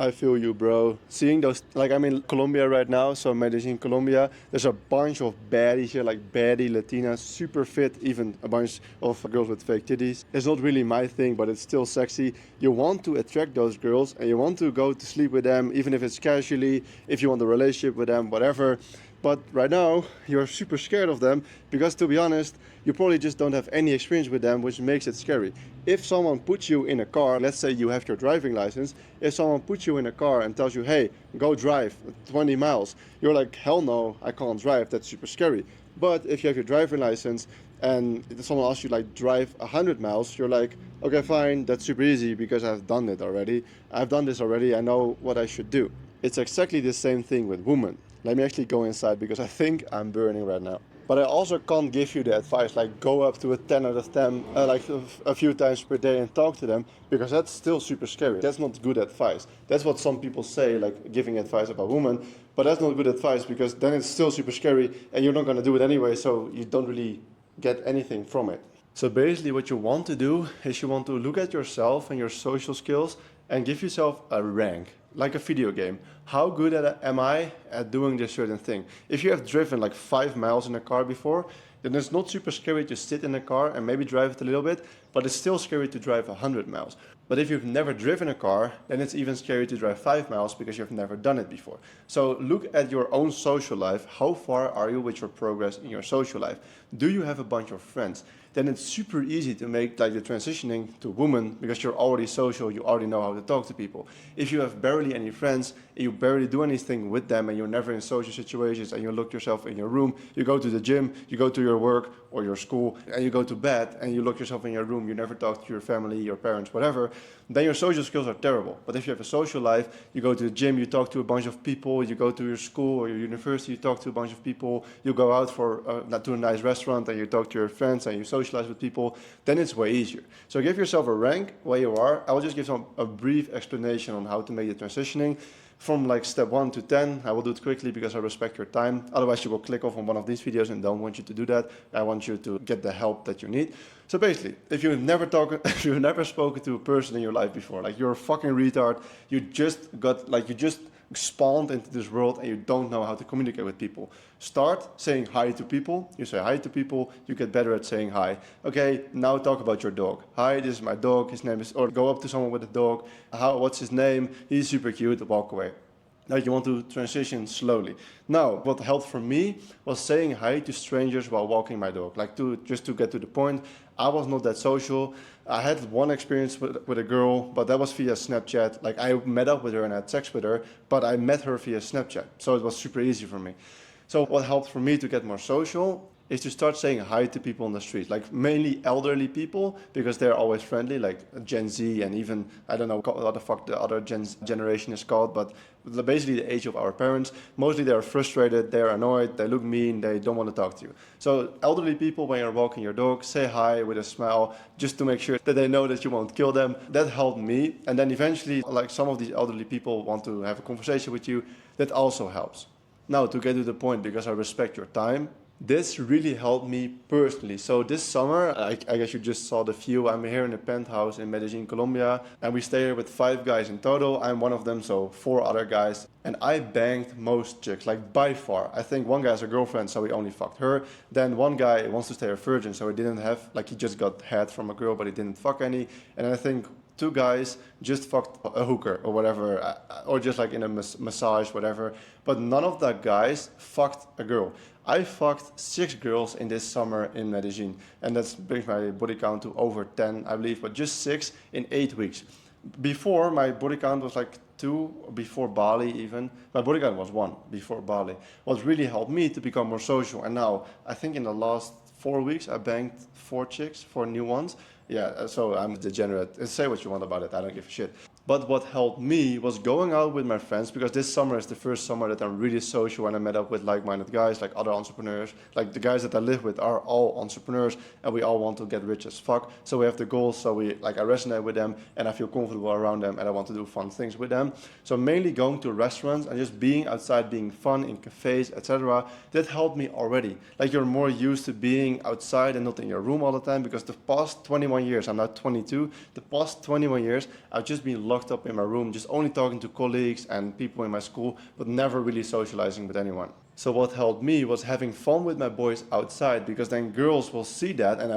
I feel you, bro. Seeing those, like I'm in Colombia right now, so Medellin, Colombia. There's a bunch of baddies here, like baddie Latinas, super fit, even a bunch of girls with fake titties. It's not really my thing, but it's still sexy. You want to attract those girls and you want to go to sleep with them, even if it's casually, if you want a relationship with them, whatever. But right now, you're super scared of them because, to be honest, you probably just don't have any experience with them, which makes it scary. If someone puts you in a car, let's say you have your driving license, if someone puts you in a car and tells you, hey, go drive 20 miles, you're like, hell no, I can't drive, that's super scary. But if you have your driving license and someone asks you, like, drive 100 miles, you're like, okay, fine, that's super easy because I've done it already. I've done this already, I know what I should do. It's exactly the same thing with women. Let me actually go inside because I think I'm burning right now. But I also can't give you the advice like go up to a 10 out of 10 like a few times per day and talk to them, because that's still super scary. That's not good advice. That's what some people say, like giving advice about women, but that's not good advice because then it's still super scary and you're not going to do it anyway, so you don't really get anything from it. So basically what you want to do is you want to look at yourself and your social skills and give yourself a rank, like a video game. How good am I at doing this certain thing? If you have driven like 5 miles in a car before, then it's not super scary to sit in a car and maybe drive it a little bit, but it's still scary to drive 100 miles. But if you've never driven a car, then it's even scary to drive 5 miles because you've never done it before. So look at your own social life. How far are you with your progress in your social life? Do you have a bunch of friends? Then it's super easy to make like the transitioning to woman because you're already social, you already know how to talk to people. If you have barely any friends, and you barely do anything with them and you're never in social situations and you lock yourself in your room, you go to the gym, you go to your work or your school and you go to bed and you lock yourself in your room, you never talk to your family, your parents, whatever, then your social skills are terrible. But if you have a social life, you go to the gym, you talk to a bunch of people, you go to your school or your university, you talk to a bunch of people, you go out to a nice restaurant and you talk to your friends and you socialize with people, then it's way easier. So give yourself a rank where you are. I will just give a brief explanation on how to make the transitioning. From like step 1 to 10, I will do it quickly because I respect your time. Otherwise you will click off on one of these videos and don't want you to do that. I want you to get the help that you need. So basically, if you've never spoken to a person in your life before, like you're a fucking retard, you just spawned into this world and you don't know how to communicate with people. Start saying hi to people. You say hi to people, you get better at saying hi. Okay, now talk about your dog. Hi, this is my dog, his name is, or go up to someone with a dog. What's his name? He's super cute, walk away. Now you want to transition slowly. Now, what helped for me was saying hi to strangers while walking my dog. Like just to get to the point, I was not that social. I had one experience with a girl, but that was via Snapchat. Like I met up with her and had sex with her, but I met her via Snapchat. So it was super easy for me. So what helped for me to get more social is to start saying hi to people on the street, like mainly elderly people, because they're always friendly, like Gen Z and even, I don't know what the fuck the other generation is called, but basically the age of our parents. Mostly they're frustrated, they're annoyed, they look mean, they don't want to talk to you. So elderly people, when you're walking your dog, say hi with a smile, just to make sure that they know that you won't kill them. That helped me. And then eventually, like some of these elderly people want to have a conversation with you, that also helps. Now, to get to the point, because I respect your time, this really helped me personally. So this summer, I guess you just saw the view. I'm here in a penthouse in Medellin, Colombia, and we stay here with 5 guys in total. I'm one of them, so 4 other guys. And I banged most chicks, like by far. I think one guy has a girlfriend, so he only fucked her. Then one guy wants to stay a virgin, so he didn't have, like he just got head from a girl, but he didn't fuck any. And I think 2 guys just fucked a hooker or whatever, or just like in a massage, whatever. But none of the guys fucked a girl. I fucked 6 girls in this summer in Medellin, and that brings my body count to over 10, I believe, but just 6 in 8 weeks. Before, my body count was like 2, before Bali even. My body count was 1 before Bali. What really helped me to become more social, and now, I think in the last 4 weeks, I banged 4 chicks, 4 new ones. Yeah, so I'm degenerate. Say what you want about it, I don't give a shit. But what helped me was going out with my friends, because this summer is the first summer that I'm really social and I met up with like-minded guys, like other entrepreneurs. Like the guys that I live with are all entrepreneurs and we all want to get rich as fuck. So we have the goals, so I resonate with them and I feel comfortable around them and I want to do fun things with them. So mainly going to restaurants and just being outside, being fun in cafes, etc. That helped me already. Like you're more used to being outside and not in your room all the time, because the past 21 years, I'm now 22, the past 21 years, I've just been locked up in my room, just only talking to colleagues and people in my school, but never really socializing with anyone. So what helped me was having fun with my boys outside, because then girls will see that, and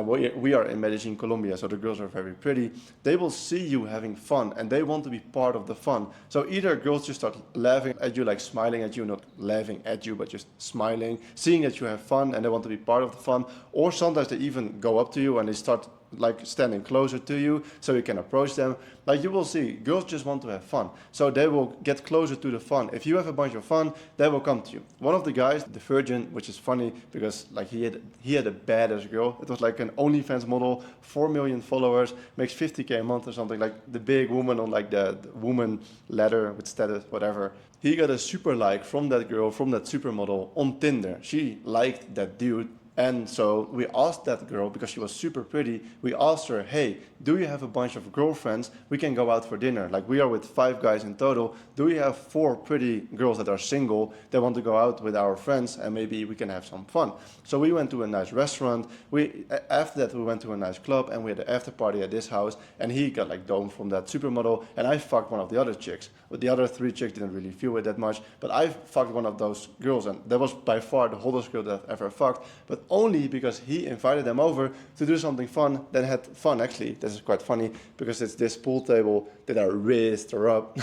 we are in Medellin, Colombia, so the girls are very pretty. They will see you having fun, and they want to be part of the fun. So either girls just start laughing at you, like smiling at you, not laughing at you, but just smiling, seeing that you have fun, and they want to be part of the fun. Or sometimes they even go up to you and they start like standing closer to you so you can approach them. Like you will see, girls just want to have fun. So they will get closer to the fun. If you have a bunch of fun, they will come to you. One of the guys, the Virgin, which is funny because like he had a badass girl. It was like an OnlyFans model, 4 million followers, makes 50K a month or something, like the big woman on like the woman ladder with status, whatever. He got a super like from that girl, from that supermodel on Tinder. She liked that dude. And so we asked that girl, because she was super pretty, we asked her, hey, do you have a bunch of girlfriends? We can go out for dinner. Like we are with 5 guys in total. Do we have 4 pretty girls that are single? They want to go out with our friends and maybe we can have some fun. So we went to a nice restaurant. After that, we went to a nice club and we had an after party at this house. And he got like dome from that supermodel. And I fucked one of the other chicks. But the other 3 chicks didn't really feel it that much. But I fucked one of those girls. And that was by far the hottest girl that I've ever fucked. But only because he invited them over to do something fun, then had fun. Actually, this is quite funny because it's this pool table that I raised her up.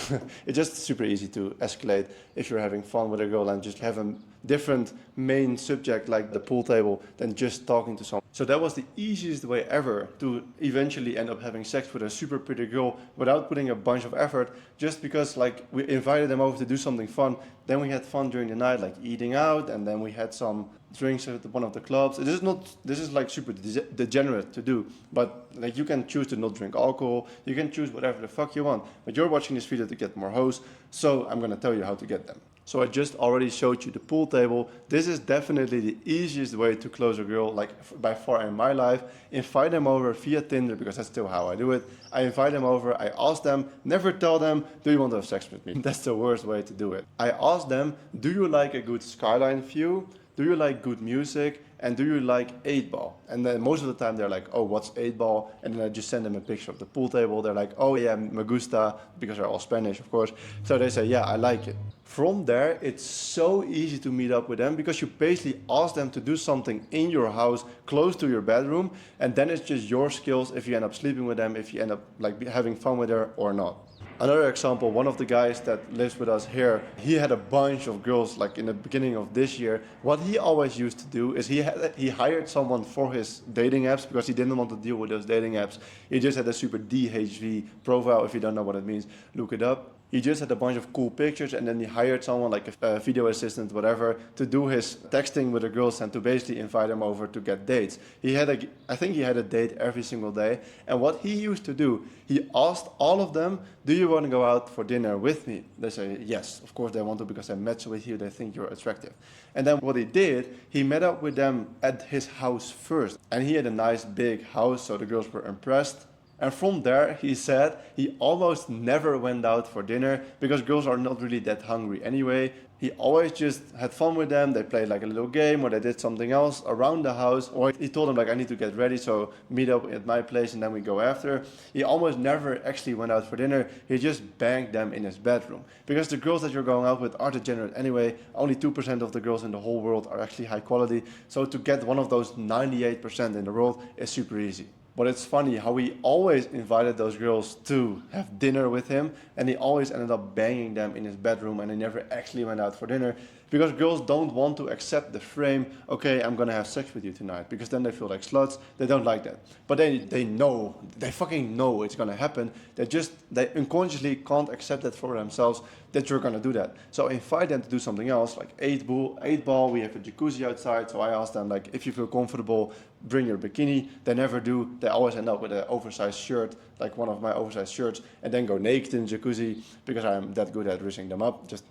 It's just super easy to escalate if you're having fun with a girl and just have a different main subject like the pool table than just talking to someone. So that was the easiest way ever to eventually end up having sex with a super pretty girl without putting a bunch of effort, just because like we invited them over to do something fun. Then we had fun during the night, like eating out, and then we had some drinks at one of the clubs. This is like super degenerate to do, but like you can choose to not drink alcohol, you can choose whatever the fuck you want, but you're watching this video to get more hoes, so I'm gonna tell you how to get them. So I just already showed you the pool table. This is definitely the easiest way to close a girl, like by far in my life. Invite them over via Tinder, because that's still how I do it. I invite them over, I ask them, never tell them, do you want to have sex with me? That's the worst way to do it. I ask them, do you like a good skyline view? Do you like good music? And do you like 8 ball? And then most of the time they're like, oh, what's 8 ball? And then I just send them a picture of the pool table. They're like, oh yeah, me gusta, because they're all Spanish, of course. So they say, yeah, I like it. From there, it's so easy to meet up with them, because you basically ask them to do something in your house, close to your bedroom, and then it's just your skills if you end up sleeping with them, if you end up like having fun with her or not. Another example, one of the guys that lives with us here, he had a bunch of girls like in the beginning of this year. What he always used to do is he hired someone for his dating apps, because he didn't want to deal with those dating apps. He just had a super DHV profile. If you don't know what it means, look it up. He just had a bunch of cool pictures, and then he hired someone like a video assistant, whatever, to do his texting with the girls and to basically invite them over to get dates. I think he had a date every single day. And what he used to do, he asked all of them, do you want to go out for dinner with me? They say, yes, of course they want to, because they match with you, they think you're attractive. And then what he did, he met up with them at his house first. And he had a nice big house, so the girls were impressed. And from there, he said he almost never went out for dinner, because girls are not really that hungry anyway. He always just had fun with them. They played like a little game, or they did something else around the house. Or he told them like, I need to get ready, so meet up at my place and then we go after. He almost never actually went out for dinner. He just banged them in his bedroom. Because the girls that you're going out with are degenerate anyway. Only 2% of the girls in the whole world are actually high quality. So to get one of those 98% in the world is super easy. But it's funny how he always invited those girls to have dinner with him, and he always ended up banging them in his bedroom, and they never actually went out for dinner, because girls don't want to accept the frame, okay, I'm gonna have sex with you tonight, because then they feel like sluts. They don't like that. But they know, they fucking know it's gonna happen. They unconsciously can't accept that for themselves, that you're gonna do that. So invite them to do something else, like 8 ball, we have a jacuzzi outside, so I ask them, like, if you feel comfortable, bring your bikini. They never do. They always end up with an oversized shirt, like one of my oversized shirts, and then go naked in the jacuzzi, because I'm that good at dressing them up. Just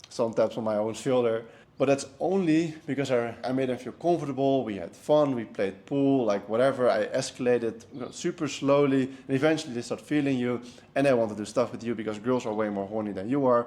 some taps on my own shoulder. But that's only because I made them feel comfortable, we had fun, we played pool, like whatever. I escalated super slowly, and eventually they start feeling you, and they want to do stuff with you, because girls are way more horny than you are.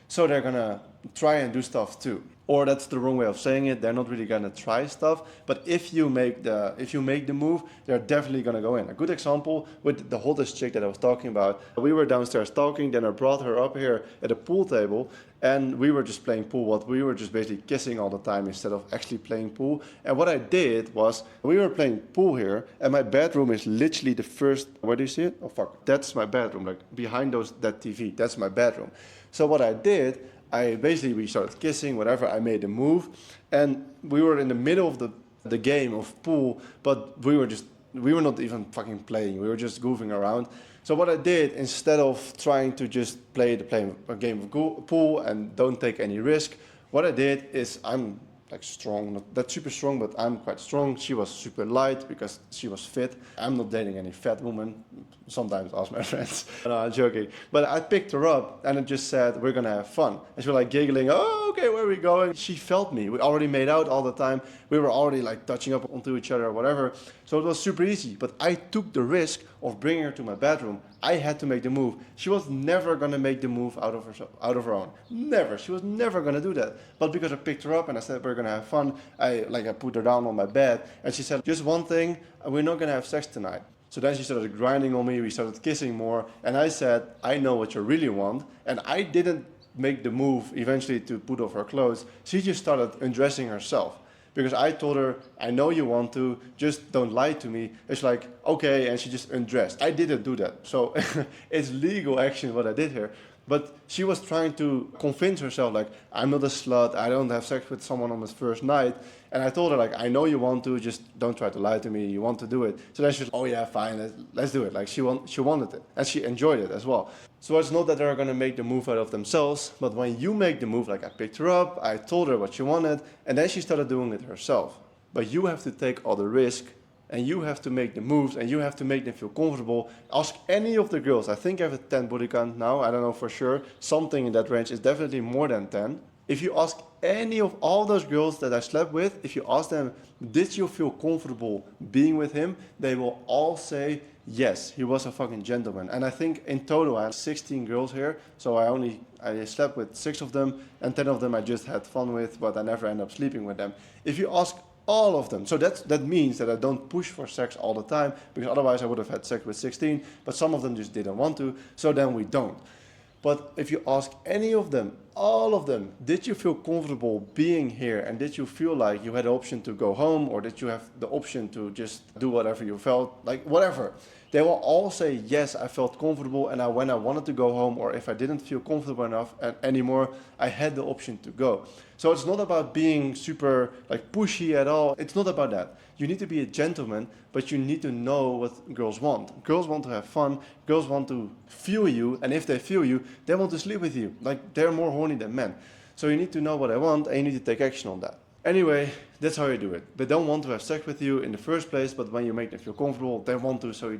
So they're gonna try and do stuff too. Or that's the wrong way of saying it. They're not really gonna try stuff, but if you make the move, they're definitely gonna go in. A good example with the hottest chick that I was talking about. We were downstairs talking, then I brought her up here at a pool table, and we were just playing pool. We were just basically kissing all the time instead of actually playing pool. And what I did was, we were playing pool here, and my bedroom is literally the first. Where do you see it? Oh fuck, that's my bedroom. Like behind that TV, that's my bedroom. So what I did, we started kissing, whatever, I made a move, and we were in the middle of the game of pool, but we were not even fucking playing, we were just goofing around. So what I did, instead of trying to just play a game of pool and don't take any risk, what I did is, I'm like strong, not that super strong, but I'm quite strong. She was super light because she was fit. I'm not dating any fat woman. Sometimes ask my friends. No, I'm joking. But I picked her up and I just said, we're gonna have fun. And she was like giggling, oh, okay, where are we going? She felt me. We already made out all the time. We were already like touching up onto each other or whatever. So it was super easy. But I took the risk of bringing her to my bedroom. I had to make the move. She was never gonna make the move out of her own. Never. She was never gonna do that. But because I picked her up and I said we're gonna have fun, I put her down on my bed and she said, just one thing, we're not gonna have sex tonight. So then she started grinding on me, we started kissing more, and I said, I know what you really want, and I didn't make the move eventually to put off her clothes. She just started undressing herself. Because I told her, I know you want to, just don't lie to me. It's like, okay, and she just undressed. I didn't do that. So it's legal action what I did here. But she was trying to convince herself, like, I'm not a slut, I don't have sex with someone on this first night. And I told her, like, I know you want to, just don't try to lie to me, you want to do it. So then she was, oh yeah, fine, let's do it. Like, she wanted it, and she enjoyed it as well. So it's not that they're gonna make the move out of themselves, but when you make the move, like I picked her up, I told her what she wanted, and then she started doing it herself. But you have to take all the risk, and you have to make the moves, and you have to make them feel comfortable. Ask any of the girls. I think I have a 10 body count now. I don't know for sure. Something in that range is definitely more than 10. If you ask any of all those girls that I slept with, if you ask them, did you feel comfortable being with him? They will all say, yes, he was a fucking gentleman. And I think in total I had 16 girls here. So I slept with 6 of them, and 10 of them I just had fun with, but I never end up sleeping with them. If you ask all of them. So that means that I don't push for sex all the time, because otherwise I would have had sex with 16, but some of them just didn't want to, so then we don't. But if you ask any of them, all of them, did you feel comfortable being here, and did you feel like you had the option to go home, or did you have the option to just do whatever you felt, like whatever. They will all say, yes, I felt comfortable, and when I wanted to go home, or if I didn't feel comfortable enough anymore, I had the option to go. So it's not about being super like pushy at all. It's not about that. You need to be a gentleman, but you need to know what girls want. Girls want to have fun. Girls want to feel you, and if they feel you, they want to sleep with you. Like, they're more horny than men. So you need to know what they want, and you need to take action on that. Anyway, that's how you do it. They don't want to have sex with you in the first place, but when you make them feel comfortable, they want to, so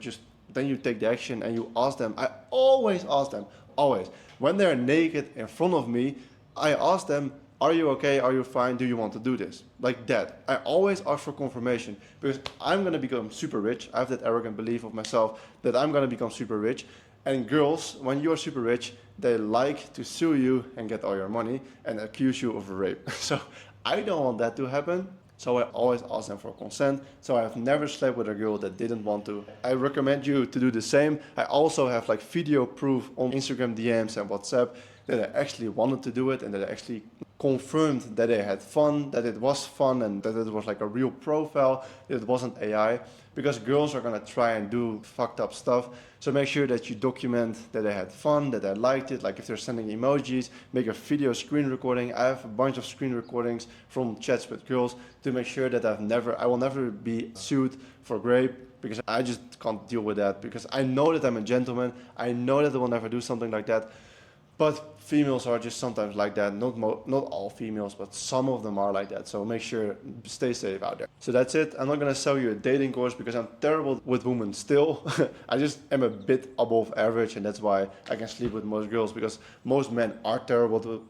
then you take the action and you ask them. I always ask them, always. When they're naked in front of me, I ask them, are you okay? Are you fine? Do you want to do this? Like that. I always ask for confirmation, because I'm going to become super rich. I have that arrogant belief of myself that I'm going to become super rich. And girls, when you're super rich, they like to sue you and get all your money and accuse you of rape. So I don't want that to happen. So I always ask them for consent. So I have never slept with a girl that didn't want to. I recommend you to do the same. I also have like video proof on Instagram DMs and WhatsApp that I actually wanted to do it, and that I actually confirmed that they had fun, that it was fun, and that it was like a real profile, that it wasn't AI, because girls are gonna try and do fucked up stuff. So make sure that you document that they had fun, that they liked it. Like if they're sending emojis, make a video screen recording. I have a bunch of screen recordings from chats with girls to make sure that I will never be sued for rape, because I just can't deal with that, because I know that I'm a gentleman. I know that I will never do something like that. But females are just sometimes like that. Not all females, but some of them are like that. So make sure, stay safe out there. So that's it. I'm not going to sell you a dating course, because I'm terrible with women still. I just am a bit above average, and that's why I can sleep with most girls, because most men are terrible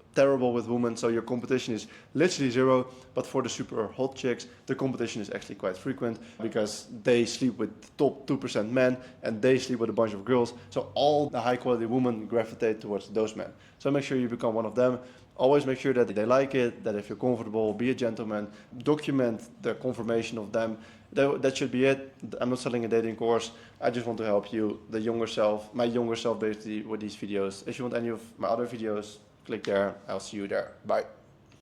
with women. So your competition is literally zero. But for the super hot chicks, the competition is actually quite frequent, because they sleep with the top 2% men, and they sleep with a bunch of girls. So all the high quality women gravitate towards those men. So make sure you become one of them. Always make sure that they like it, that if you're comfortable, be a gentleman, document the confirmation of them. That should be it. I'm not selling a dating course. I just want to help you, the younger self, my younger self basically, with these videos. If you want any of my other videos, click there. I'll see you there. Bye.